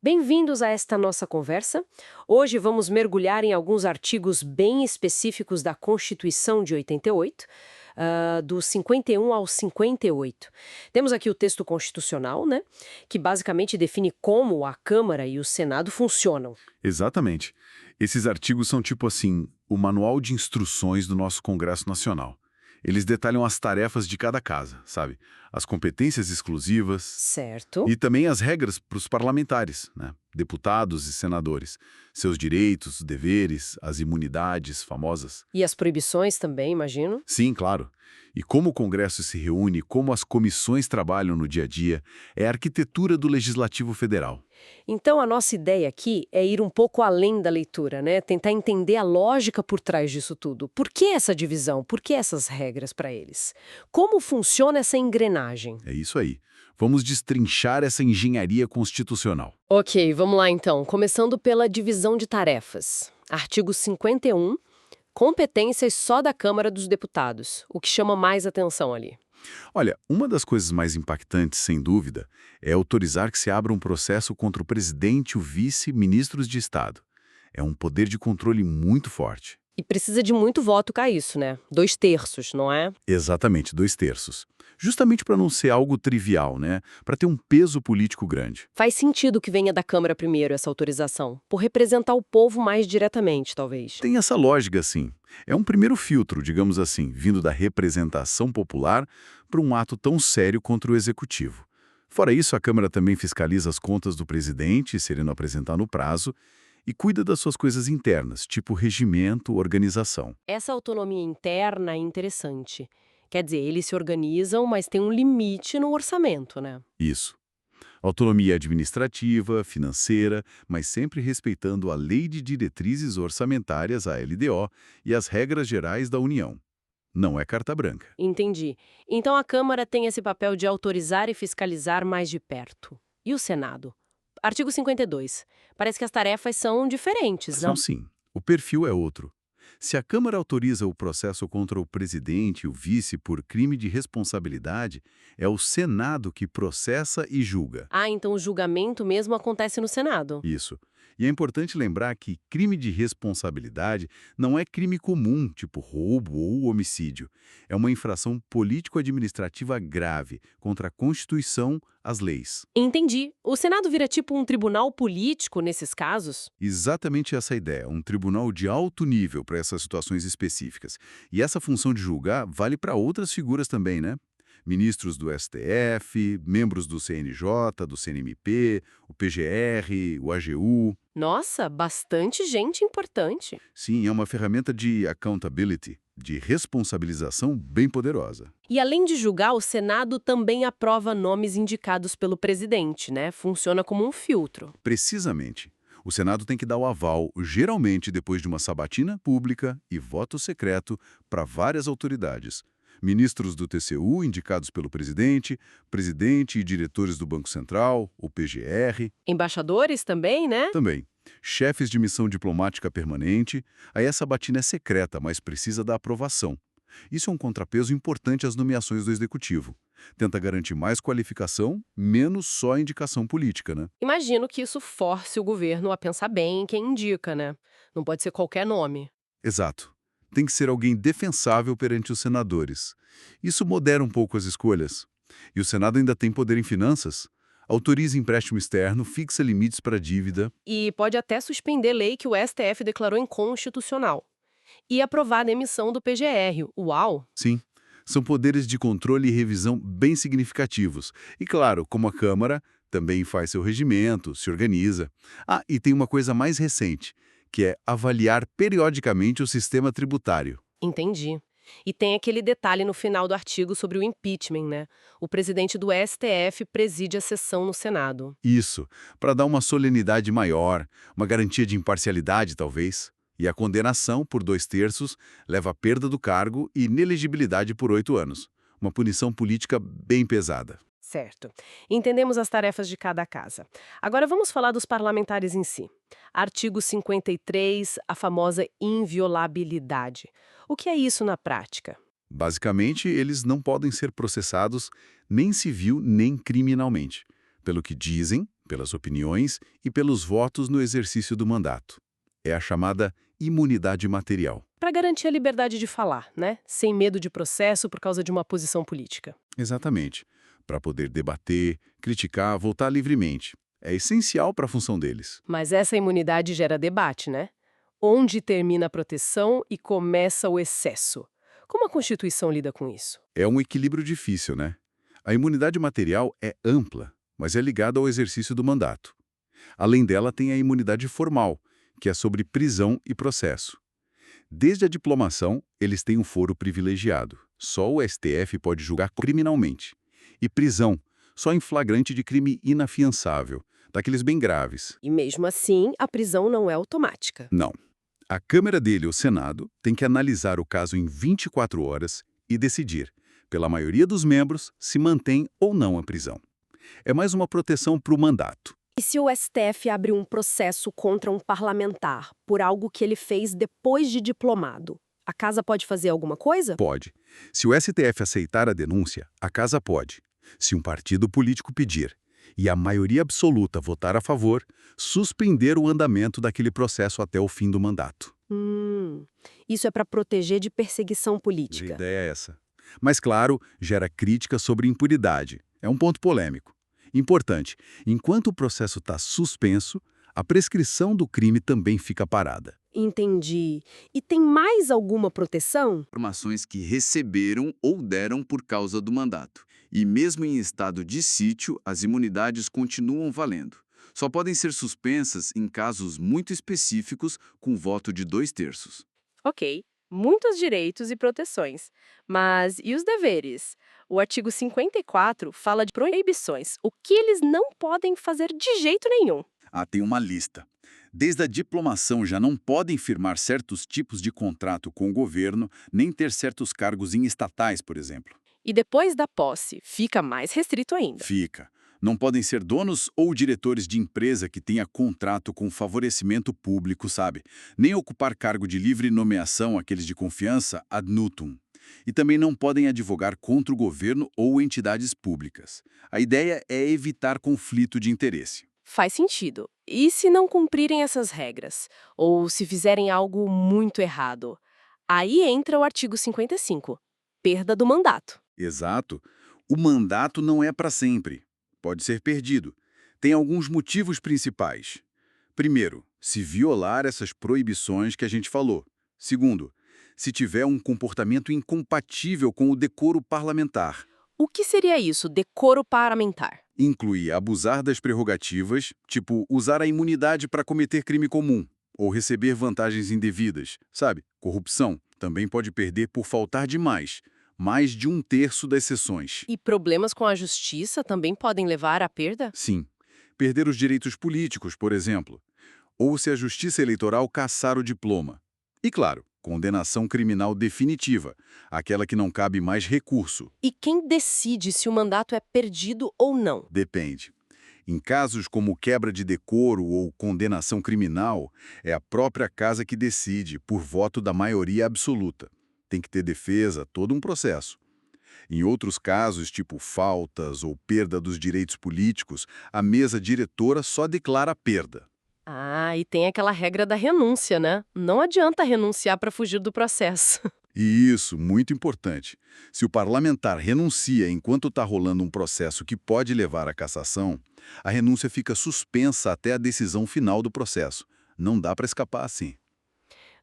Bem-vindos a esta nossa conversa. Hoje vamos mergulhar em alguns artigos bem específicos da Constituição de 88, do 51 ao 58. Temos aqui o texto constitucional, né, que basicamente define como a Câmara e o Senado funcionam. Exatamente. Esses artigos são tipo assim, o manual de instruções do nosso Congresso Nacional. Eles detalham as tarefas de cada casa, sabe? As competências exclusivas Certo. e também as regras para os parlamentares, né? Deputados e senadores. Seus direitos, deveres, as imunidades famosas. E as proibições também, imagino. Sim, claro. E como o Congresso se reúne, como as comissões trabalham no dia a dia, é a arquitetura do Legislativo Federal. Então, a nossa ideia aqui é ir um pouco além da leitura, né? Tentar entender a lógica por trás disso tudo. Por que essa divisão? Por que essas regras para eles? Como funciona essa engrenagem? É isso aí. Vamos destrinchar essa engenharia constitucional. Ok, vamos lá então. Começando pela divisão de tarefas. Artigo 51, competências só da Câmara dos Deputados. O que chama mais atenção ali? Olha, uma das coisas mais impactantes, sem dúvida, é autorizar que se abra um processo contra o presidente e o vice, ministros de Estado. É um poder de controle muito forte. E precisa de muito voto cá isso, né? 2/3, não é? Exatamente, 2/3. Justamente para não ser algo trivial, né? Para ter um peso político grande. Faz sentido que venha da Câmara primeiro essa autorização, por representar o povo mais diretamente, talvez. Tem essa lógica, sim. É um primeiro filtro, digamos assim, vindo da representação popular para um ato tão sério contra o executivo. Fora isso, a Câmara também fiscaliza as contas do presidente, se ele não apresentar no prazo, e cuida das suas coisas internas, tipo regimento, organização. Essa autonomia interna é interessante. Quer dizer, eles se organizam, mas tem um limite no orçamento, né? Isso. Autonomia administrativa, financeira, mas sempre respeitando a Lei de Diretrizes Orçamentárias, a LDO, e as regras gerais da União. Não é carta branca. Entendi. Então a Câmara tem esse papel de autorizar e fiscalizar mais de perto. E o Senado? Artigo 52. Parece que as tarefas são diferentes, São não? sim. O perfil é outro. Se a Câmara autoriza o processo contra o presidente e o vice por crime de responsabilidade, é o Senado que processa e julga. Ah, então o julgamento mesmo acontece no Senado. Isso. E é importante lembrar que crime de responsabilidade não é crime comum, tipo roubo ou homicídio. É uma infração político-administrativa grave contra a Constituição, as leis. Entendi. O Senado vira tipo um tribunal político nesses casos? Exatamente essa ideia, um tribunal de alto nível para essas situações específicas. E essa função de julgar vale para outras figuras também, né? Ministros do STF, membros do CNJ, do CNMP, o PGR, o AGU. Nossa, bastante gente importante. Sim, é uma ferramenta de accountability, de responsabilização bem poderosa. E além de julgar, o Senado também aprova nomes indicados pelo presidente, né? Funciona como um filtro. Precisamente. O Senado tem que dar o aval, geralmente depois de uma sabatina pública e voto secreto, para várias autoridades. Ministros do TCU, indicados pelo presidente, presidente e diretores do Banco Central, o PGR, Embaixadores também, né? também. Chefes de missão diplomática permanente, aí essa sabatina é secreta, mas precisa da aprovação. Isso é um contrapeso importante às nomeações do Executivo. Tenta garantir mais qualificação, menos só indicação política, né? Imagino que isso force o governo a pensar bem em quem indica, né? Não pode ser qualquer nome. Exato. Tem que ser alguém defensável perante os senadores. Isso modera um pouco as escolhas. E o Senado ainda tem poder em finanças. Autoriza empréstimo externo, fixa limites para dívida. E pode até suspender lei que o STF declarou inconstitucional. E aprovar a demissão do PGR. Uau! Sim, são poderes de controle e revisão bem significativos. E claro, como a Câmara também faz seu regimento, se organiza. Ah, e tem uma coisa mais recente, que é avaliar periodicamente o sistema tributário. Entendi. E tem aquele detalhe no final do artigo sobre o impeachment, né? O presidente do STF preside a sessão no Senado. Isso, para dar uma solenidade maior, uma garantia de imparcialidade, talvez. E a condenação, por 2/3, leva à perda do cargo e inelegibilidade por 8 anos. Uma punição política bem pesada. Certo. Entendemos as tarefas de cada casa. Agora vamos falar dos parlamentares em si. Artigo 53, a famosa inviolabilidade. O que é isso na prática? Basicamente, eles não podem ser processados nem civil nem criminalmente. Pelo que dizem, pelas opiniões e pelos votos no exercício do mandato. É a chamada imunidade material. Para garantir a liberdade de falar, né? Sem medo de processo por causa de uma posição política. Exatamente. Para poder debater, criticar, votar livremente. É essencial para a função deles. Mas essa imunidade gera debate, né? Onde termina a proteção e começa o excesso? Como a Constituição lida com isso? É um equilíbrio difícil, né? A imunidade material é ampla, mas é ligada ao exercício do mandato. Além dela, tem a imunidade formal, que é sobre prisão e processo. Desde a diplomação, eles têm um foro privilegiado. Só o STF pode julgar criminalmente. E prisão, só em flagrante de crime inafiançável, daqueles bem graves. E mesmo assim, a prisão não é automática. Não. A Câmara dele, o Senado, tem que analisar o caso em 24 horas e decidir, pela maioria dos membros, se mantém ou não a prisão. É mais uma proteção para o mandato. E se o STF abre um processo contra um parlamentar por algo que ele fez depois de diplomado, a casa pode fazer alguma coisa? Pode. Se o STF aceitar a denúncia, a casa pode. Se um partido político pedir e a maioria absoluta votar a favor, suspender o andamento daquele processo até o fim do mandato. Isso é para proteger de perseguição A política. ideia é essa. Mas, claro, gera crítica sobre impunidade. É um ponto polêmico. Importante, enquanto o processo está suspenso, a prescrição do crime também fica parada. Entendi. E tem mais alguma proteção? Informações que receberam ou deram por causa do mandato. E mesmo em estado de sítio, as imunidades continuam valendo. Só podem ser suspensas em casos muito específicos com voto de 2/3. Ok, muitos direitos e proteções. Mas e os deveres? O artigo 54 fala de proibições, o que eles não podem fazer de jeito nenhum. Tem uma lista. Desde a diplomação já não podem firmar certos tipos de contrato com o governo, nem ter certos cargos em estatais, por exemplo. E depois da posse, fica mais restrito ainda. Fica. Não podem ser donos ou diretores de empresa que tenha contrato com favorecimento público, sabe? Nem ocupar cargo de livre nomeação, aqueles de confiança, ad nutum. E também não podem advogar contra o governo ou entidades públicas. A ideia é evitar conflito de interesse. Faz sentido. E se não cumprirem essas regras? Ou se fizerem algo muito errado? Aí entra o artigo 55, perda do mandato. Exato. O mandato não é para sempre. Pode ser perdido. Tem alguns motivos principais. Primeiro, se violar essas proibições que a gente falou. Segundo, se tiver um comportamento incompatível com o decoro parlamentar. O que seria isso, decoro parlamentar? Inclui abusar das prerrogativas, tipo usar a imunidade para cometer crime comum, ou receber vantagens indevidas, sabe? Corrupção. Também pode perder por faltar demais. Mais de 1/3 das sessões. E problemas com a justiça também podem levar à perda? Sim. Perder os direitos políticos, por exemplo. Ou se a justiça eleitoral cassar o diploma. E, claro, condenação criminal definitiva, aquela que não cabe mais recurso. E quem decide se o mandato é perdido ou não? Depende. Em casos como quebra de decoro ou condenação criminal, é a própria casa que decide, por voto da maioria absoluta. Tem que ter defesa, todo um processo. Em outros casos, tipo faltas ou perda dos direitos políticos, a mesa diretora só declara a perda. E tem aquela regra da renúncia, né? Não adianta renunciar para fugir do processo. E isso, muito importante. Se o parlamentar renuncia enquanto está rolando um processo que pode levar à cassação, a renúncia fica suspensa até a decisão final do processo. Não dá para escapar assim.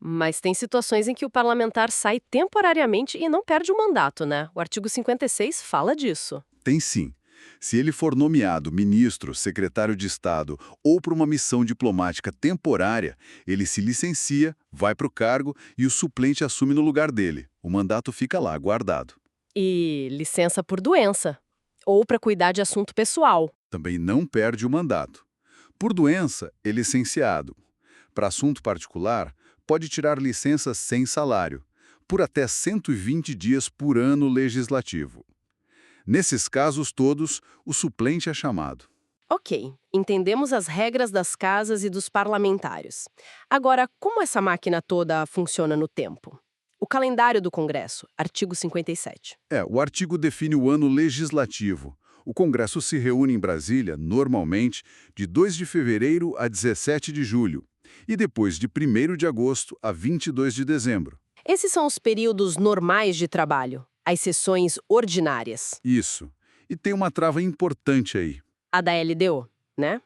Mas tem situações em que o parlamentar sai temporariamente e não perde o mandato, né? O artigo 56 fala disso. Tem sim. Se ele for nomeado ministro, secretário de Estado ou para uma missão diplomática temporária, ele se licencia, vai para o cargo e o suplente assume no lugar dele. O mandato fica lá, guardado. E licença por doença. Ou para cuidar de assunto pessoal. Também não perde o mandato. Por doença, é licenciado. Para assunto particular, pode tirar licença sem salário, por até 120 dias por ano legislativo. Nesses casos todos, o suplente é chamado. Ok, entendemos as regras das casas e dos parlamentares. Agora, como essa máquina toda funciona no tempo? O calendário do Congresso, artigo 57. O artigo define o ano legislativo. O Congresso se reúne em Brasília, normalmente, de 2 de fevereiro a 17 de julho, e depois de 1º de agosto a 22 de dezembro. Esses são os períodos normais de trabalho, as sessões ordinárias. Isso. E tem uma trava importante aí. A da LDO, né?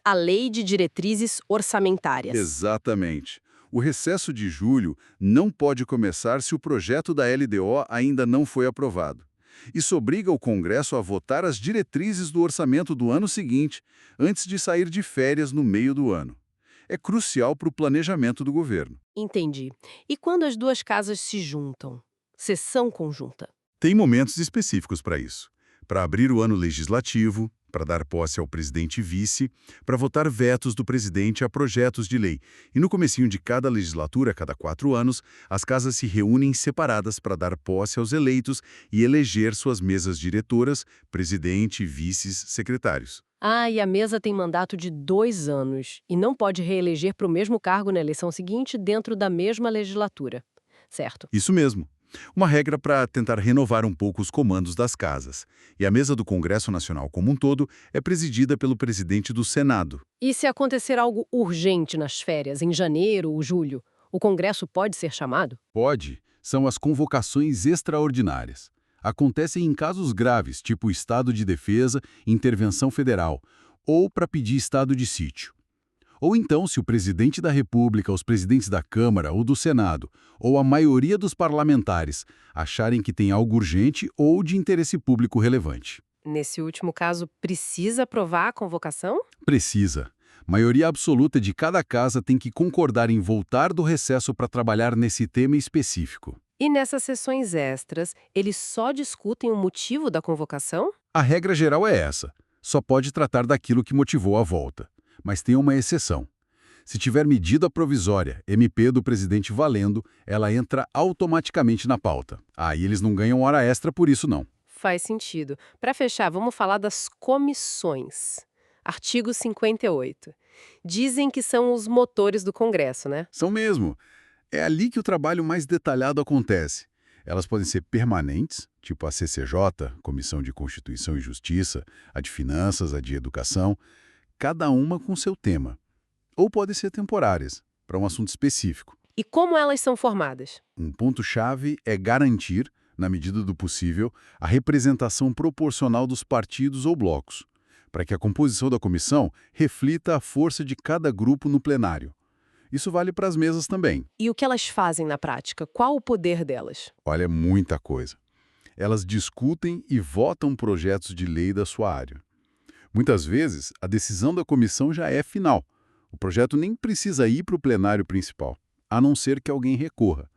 A Lei de Diretrizes Orçamentárias. Exatamente. O recesso de julho não pode começar se o projeto da LDO ainda não foi aprovado. Isso obriga o Congresso a votar as diretrizes do orçamento do ano seguinte, antes de sair de férias no meio do ano. É crucial para o planejamento do governo. Entendi. E quando as duas casas se juntam? Sessão conjunta. Tem momentos específicos para isso. Para abrir o ano legislativo, para dar posse ao presidente e vice, para votar vetos do presidente a projetos de lei. E no comecinho de cada legislatura, a cada 4 anos, as casas se reúnem separadas para dar posse aos eleitos e eleger suas mesas diretoras, presidente, vices, secretários. Ah, e a mesa tem mandato de 2 anos e não pode reeleger para o mesmo cargo na eleição seguinte dentro da mesma legislatura. Certo. Isso mesmo. Uma regra para tentar renovar um pouco os comandos das casas. E a mesa do Congresso Nacional como um todo é presidida pelo presidente do Senado. E se acontecer algo urgente nas férias, em janeiro ou julho, o Congresso pode ser chamado? Pode. São as convocações extraordinárias. Acontecem em casos graves, tipo estado de defesa, intervenção federal, ou para pedir estado de sítio. Ou então, se o presidente da República, os presidentes da Câmara ou do Senado, ou a maioria dos parlamentares, acharem que tem algo urgente ou de interesse público relevante. Nesse último caso, precisa aprovar a convocação? Precisa. Maioria absoluta de cada casa tem que concordar em voltar do recesso para trabalhar nesse tema específico. E nessas sessões extras, eles só discutem o motivo da convocação? A regra geral é essa. Só pode tratar daquilo que motivou a volta. Mas tem uma exceção. Se tiver medida provisória, MP do presidente valendo, ela entra automaticamente na pauta. Aí eles não ganham hora extra por isso, não. Faz sentido. Para fechar, vamos falar das comissões. Artigo 58. Dizem que são os motores do Congresso, né? São mesmo. É ali que o trabalho mais detalhado acontece. Elas podem ser permanentes, tipo a CCJ, Comissão de Constituição e Justiça, a de Finanças, a de Educação, cada uma com seu tema. Ou podem ser temporárias, para um assunto específico. E como elas são formadas? Um ponto-chave é garantir, na medida do possível, a representação proporcional dos partidos ou blocos, para que a composição da comissão reflita a força de cada grupo no plenário. Isso vale para as mesas também. E o que elas fazem na prática? Qual o poder delas? Olha, muita coisa. Elas discutem e votam projetos de lei da sua área. Muitas vezes, a decisão da comissão já é final. O projeto nem precisa ir para o plenário principal, a não ser que alguém recorra.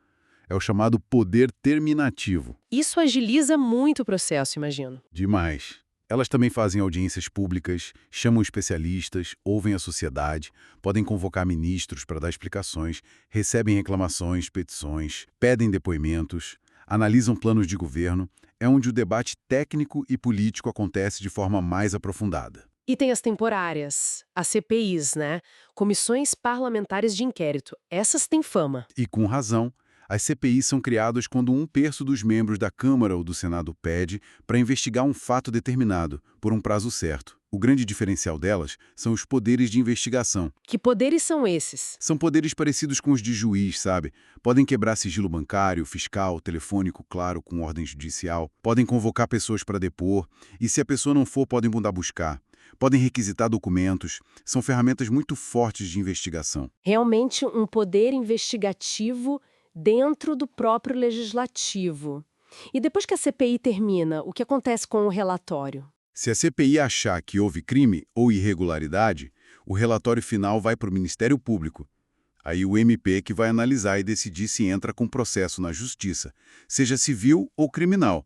É o chamado poder terminativo. Isso agiliza muito o processo, imagino. Demais. Elas também fazem audiências públicas, chamam especialistas, ouvem a sociedade, podem convocar ministros para dar explicações, recebem reclamações, petições, pedem depoimentos, analisam planos de governo. É onde o debate técnico e político acontece de forma mais aprofundada. E tem as temporárias, as CPIs, né? Comissões Parlamentares de Inquérito. Essas têm fama. E com razão, as CPIs são criadas quando 1/3 dos membros da Câmara ou do Senado pede para investigar um fato determinado, por um prazo certo. O grande diferencial delas são os poderes de investigação. Que poderes são esses? São poderes parecidos com os de juiz, sabe? Podem quebrar sigilo bancário, fiscal, telefônico, claro, com ordem judicial. Podem convocar pessoas para depor. E se a pessoa não for, podem mandar buscar. Podem requisitar documentos. São ferramentas muito fortes de investigação. Realmente um poder investigativo dentro do próprio legislativo. E depois que a CPI termina, o que acontece com o relatório? Se a CPI achar que houve crime ou irregularidade, o relatório final vai para o Ministério Público. Aí o MP que vai analisar e decidir se entra com processo na Justiça, seja civil ou criminal.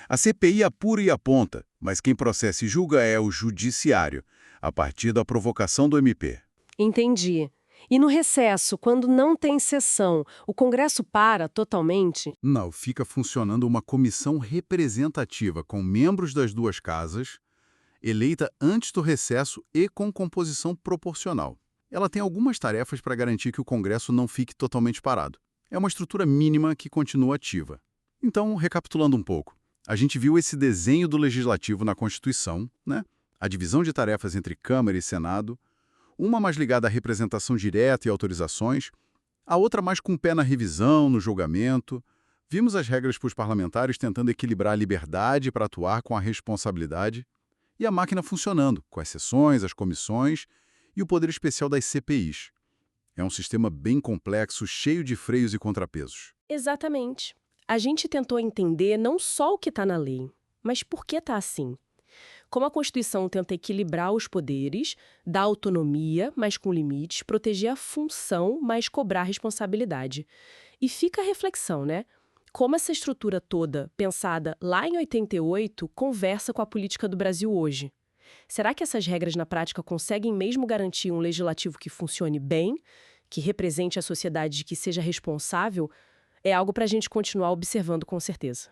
A CPI apura e aponta, mas quem processa e julga é o Judiciário, a partir da provocação do MP. Entendi. E no recesso, quando não tem sessão, o Congresso para totalmente? Não, fica funcionando uma comissão representativa com membros das duas casas, eleita antes do recesso e com composição proporcional. Ela tem algumas tarefas para garantir que o Congresso não fique totalmente parado. É uma estrutura mínima que continua ativa. Então, recapitulando um pouco, A gente viu esse desenho do legislativo na Constituição, né? A divisão de tarefas entre Câmara e Senado, uma mais ligada à representação direta e autorizações, a outra mais com o pé na revisão, no julgamento. Vimos as regras para os parlamentares tentando equilibrar a liberdade para atuar com a responsabilidade e a máquina funcionando, com as sessões, as comissões e o poder especial das CPIs. É um sistema bem complexo, cheio de freios e contrapesos. Exatamente. A gente tentou entender não só o que está na lei, mas por que está assim. Como a Constituição tenta equilibrar os poderes, dar autonomia, mas com limites, proteger a função, mas cobrar responsabilidade. E fica a reflexão, né? Como essa estrutura toda, pensada lá em 88, conversa com a política do Brasil hoje. Será que essas regras na prática conseguem mesmo garantir um legislativo que funcione bem, que represente a sociedade e que seja responsável? É algo para a gente continuar observando com certeza.